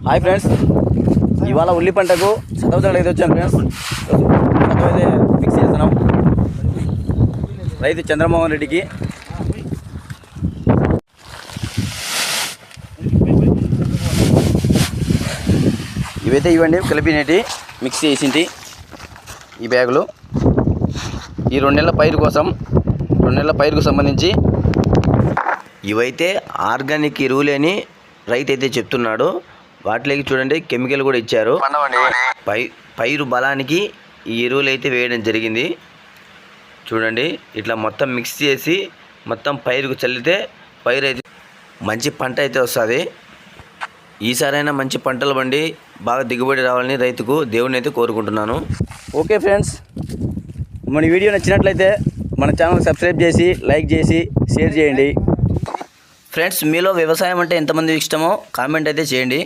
Hi friends, ఇవాళ ఉల్లి పంటకు శతవతలు అయితే వచ్చాను ఫ్రెండ్స్. శతవ అయితే ఫిక్స్ చేస్తున్నాం రైతు చంద్రమోహన్ రెడ్డికి. ఇవైతే ఇవ్వండి కలిపినటి మిక్స్ చేసింటి ఈ బ్యాగులు. ఈ 2 నెలల పైరు కోసం 2 నెలల పైరుకు సంబంధించి ఇవైతే ఆర్గానిక్ ఎరువులేని రైతు అయితే చెప్తున్నాడు. వాటిలోకి చూడండి కెమికల్ కూడా ఇచ్చారు. పైరు బలానికి ఈ ఎరువులు అయితే వేయడం జరిగింది. చూడండి ఇట్లా మొత్తం మిక్స్ చేసి మొత్తం పైరుకు చల్లితే పైరు అయితే మంచి పంట అయితే వస్తుంది. ఈసారైనా మంచి పంటలు పండి బాగా దిగుబడి రావాలని రైతుకు దేవుని అయితే కోరుకుంటున్నాను. ఓకే ఫ్రెండ్స్, మన వీడియో నచ్చినట్లయితే మన ఛానల్ సబ్స్క్రైబ్ చేసి లైక్ చేసి షేర్ చేయండి. ఫ్రెండ్స్, మీలో వ్యవసాయం అంటే ఎంతమంది ఇష్టమో కామెంట్ అయితే చేయండి.